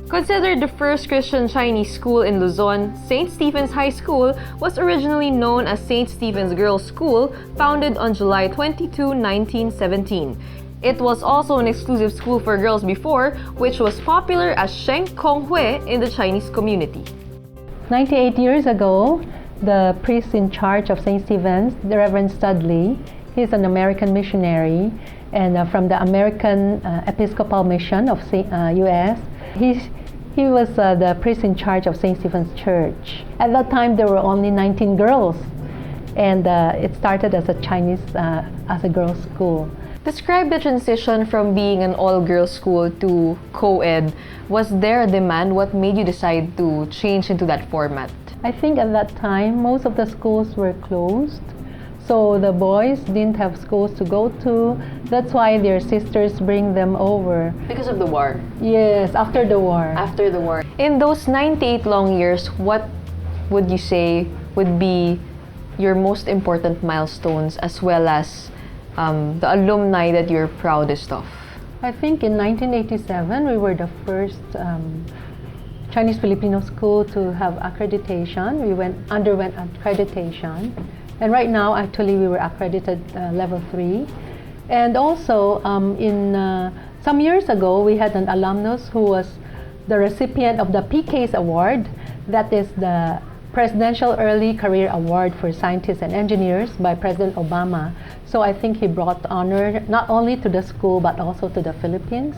Considered the first Christian Chinese school in Luzon, St. Stephen's High School was originally known as St. Stephen's Girls' School, founded on July 22, 1917. It was also an exclusive school for girls before, which was popular as Sheng Kong Hui in the Chinese community. 98 years ago, the priest in charge of St. Stephen's, the Reverend Studley, he's an American missionary and from the American Episcopal Mission of U.S. He was the priest in charge of St. Stephen's Church. At that time, there were only 19 girls, and it started as a Chinese, as a girls' school. Describe the transition from being an all-girls school to co-ed. Was there a demand? What made you decide to change into that format? I think at that time, most of the schools were closed. So the boys didn't have schools to go to. That's why their sisters bring them over. Because of the war? Yes, after the war. After the war. In those 98 long years, what would you say would be your most important milestones as well as the alumni that you're proudest of? I think in 1987, we were the first Chinese-Filipino school to have accreditation. We underwent accreditation. And right now, actually, we were accredited level 3. And also, some years ago, we had an alumnus who was the recipient of the PK's Award. That is the Presidential Early Career Award for Scientists and Engineers by President Obama. So I think he brought honor not only to the school, but also to the Philippines.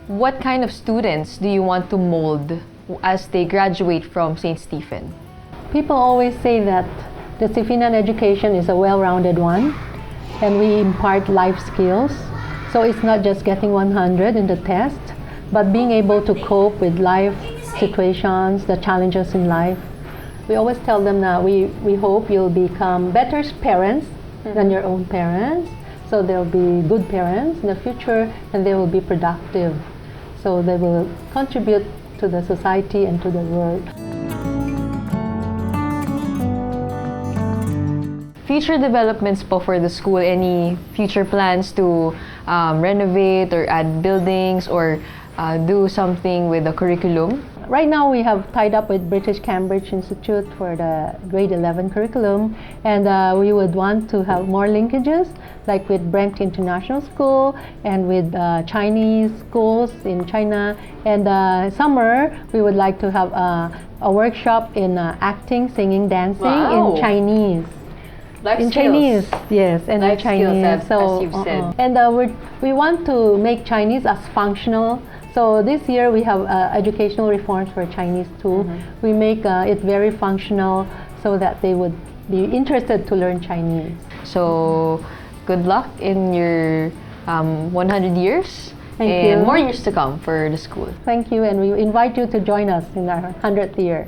What kind of students do you want to mold as they graduate from St. Stephen? People always say that the Stephenan education is a well-rounded one, and we impart life skills. So it's not just getting 100 in the test, but being able to cope with life situations, the challenges in life. We always tell them that we hope you'll become better parents than your own parents. So they'll be good parents in the future, and they will be productive. So they will contribute to the society and to the world. Future developments po for the school, any future plans to renovate or add buildings or do something with the curriculum? Right now, we have tied up with British Cambridge Institute for the grade 11 curriculum, and we would want to have more linkages, like with Brent International School and with Chinese schools in China. And summer, we would like to have a workshop in acting, singing, dancing in Chinese. Life in skills. Chinese, yes, and in Life Chinese. skills, as you've said. And we want to make Chinese as functional. So this year we have educational reforms for Chinese too. We make it very functional so that they would be interested to learn Chinese. So good luck in your 100 years. Thank and you. More years to come for the school. Thank you, and we invite you to join us in our 100th year.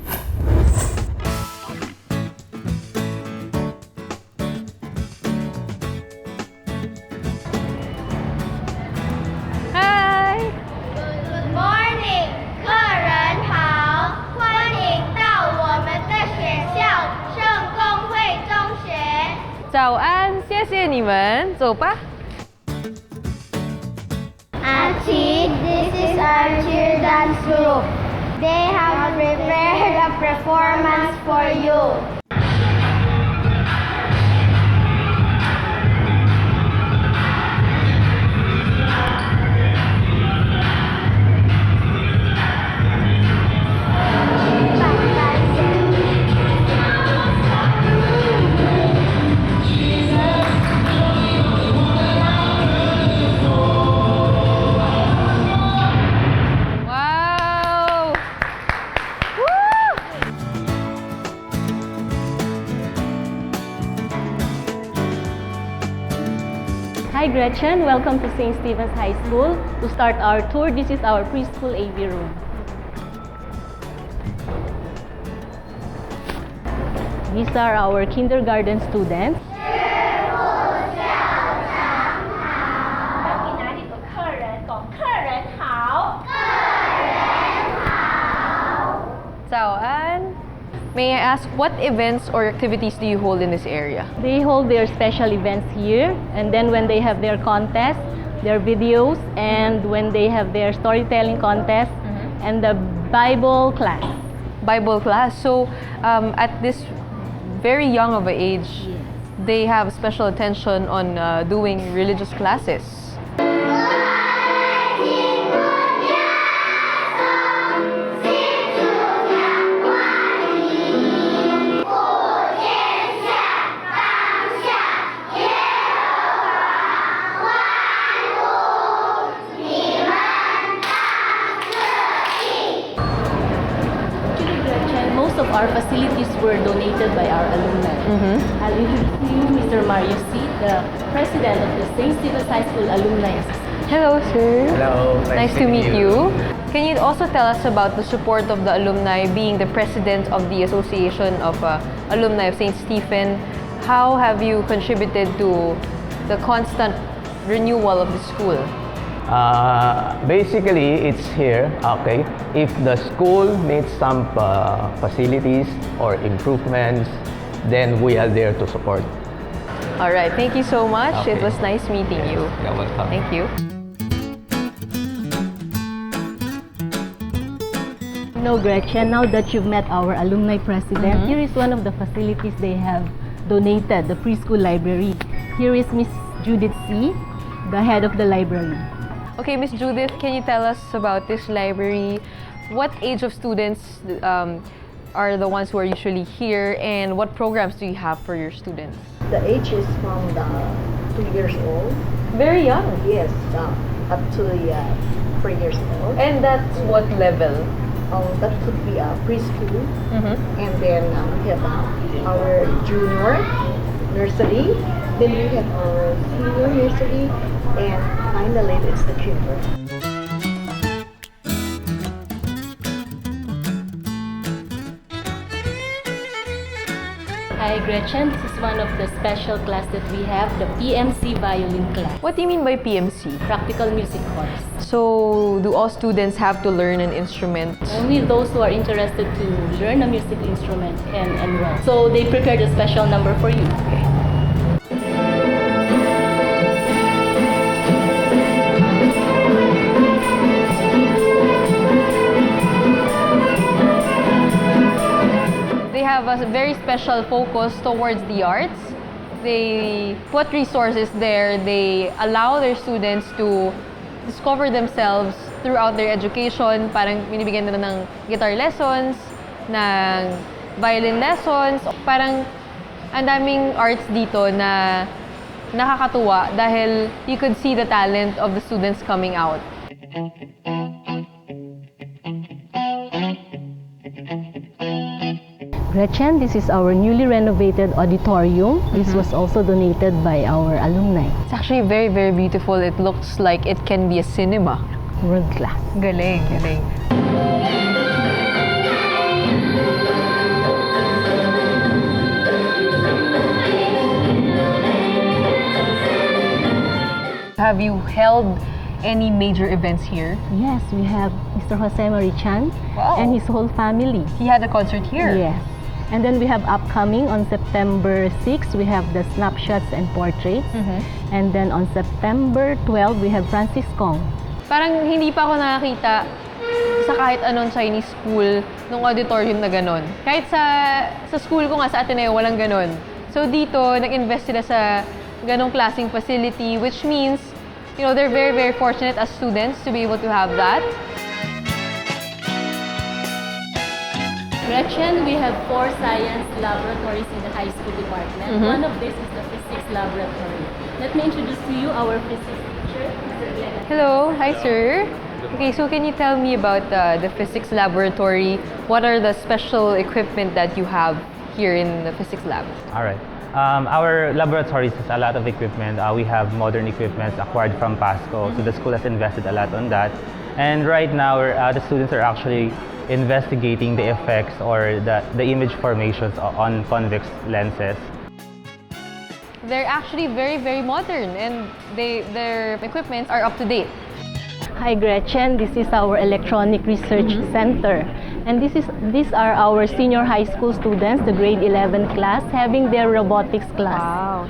Auntie, this is our cheer dance group. They have prepared a performance for you. Hi Gretchen, welcome to St. Stephen's High School. To start our tour, this is our preschool AV room. These are our kindergarten students. May I ask, what events or activities do you hold in this area? They hold their special events here, and then when they have their contests, their videos, and when they have their storytelling contest, and the Bible class. Bible class. So at this very young of an age, they have special attention on doing religious classes. Most of our facilities were donated by our alumni. I'll introduce you Mr. Mario C., the president of the St. Stephen's High School Alumni Association. Hello, sir. Hello. Nice to meet you. Can you also tell us about the support of the alumni, being the president of the Association of Alumni of St. Stephen? How have you contributed to the constant renewal of the school? Basically, it's here, okay? If the school needs some facilities or improvements, then we are there to support. All right, thank you so much. Okay. It was nice meeting you. You're welcome. Thank you. No, Gretchen, now that you've met our alumni president, here is one of the facilities they have donated, the preschool library. Here is Miss Judith C., the head of the library. Okay, Miss Judith, can you tell us about this library? What age of students are the ones who are usually here, and what programs do you have for your students? The age is from the 2 years old, Very young. yes, up to the 3 years old. And that's what level? That could be a preschool, Mm-hmm. and then we have our junior nursery, then we have our senior nursery, and finally it's the kinder. Hi, Gretchen. This is one of the special class that we have, the PMC violin class, What do you mean by PMC? practical music course. So, do all students have to learn an instrument? Only those who are interested to learn a music instrument can enroll. So they prepared a special number for you. They have a very special focus towards the arts. They put resources there. They allow their students to discover themselves throughout their education. Parang binibigyan nila ng guitar lessons, ng violin lessons. Parang ang daming arts dito na nakakatuwa dahil you could see the talent of the students coming out. Gretchen, this is our newly renovated auditorium. This was also donated by our alumni. It's actually very, very beautiful. It looks like it can be a cinema. World class. Galing, galing. Have you held any major events here? Yes, we have Mr. Jose Marichan Wow. and his whole family. He had a concert here. Yes. And then we have upcoming on September 6, we have the snapshots and portraits. And then on September 12, we have Francis Kong. Parang hindi pa ako nakakita sa kahit anong Chinese school nung auditorium na ganon. Kahit sa school ko nga sa Ateneo, walang ganon. So dito, nag-invest sila sa ganong klaseng facility, which means, you know, they're very, very fortunate as students to be able to have that. Gretchen, we have 4 science laboratories in the high school department. One of this is the physics laboratory. Let me introduce to you our physics teacher, Mr. Glenn. Hello, hi sir. Okay, so can you tell me about the physics laboratory? What are the special equipment that you have here in the physics lab? All right. Our laboratories has a lot of equipment. We have modern equipment acquired from PASCO, so the school has invested a lot on that. And right now, the students are actually investigating the effects or the image formations on convex lenses. They're actually very, very modern, and their equipments are up to date. Hi Gretchen, this is our electronic research center. And these are our senior high school students, the grade 11 class, having their robotics class. Wow.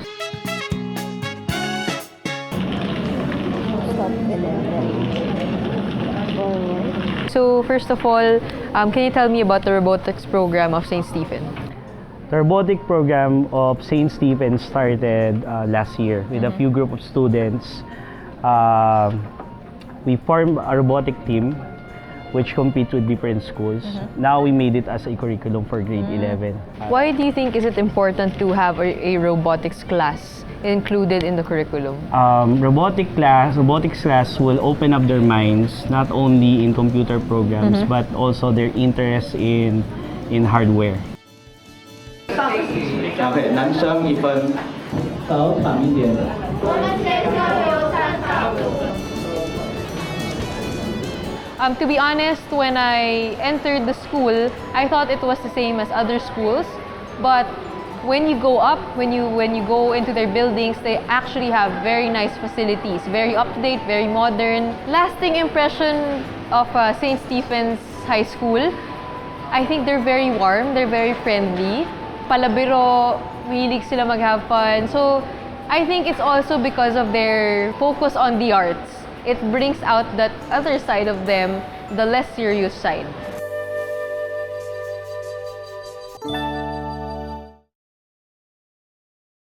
So first of all, can you tell me about the robotics program of St. Stephen? The robotic program of St. Stephen started last year with a few group of students. We formed a robotic team which compete with different schools. Now we made it as a curriculum for grade 11. Why do you think is it important to have a robotics class included in the curriculum? Robotics class will open up their minds not only in computer programs but also their interest in hardware. ，OK， 男生1分，稍长一点。To be honest, when I entered the school, I thought it was the same as other schools. But when you go up, when you go into their buildings, they actually have very nice facilities, very up-to-date, very modern. Lasting impression of St. Stephen's High School, I think they're very warm, they're very friendly. Palabiro, mahilig sila mag-have fun. So I think it's also because of their focus on the arts. It brings out that other side of them, the less serious side.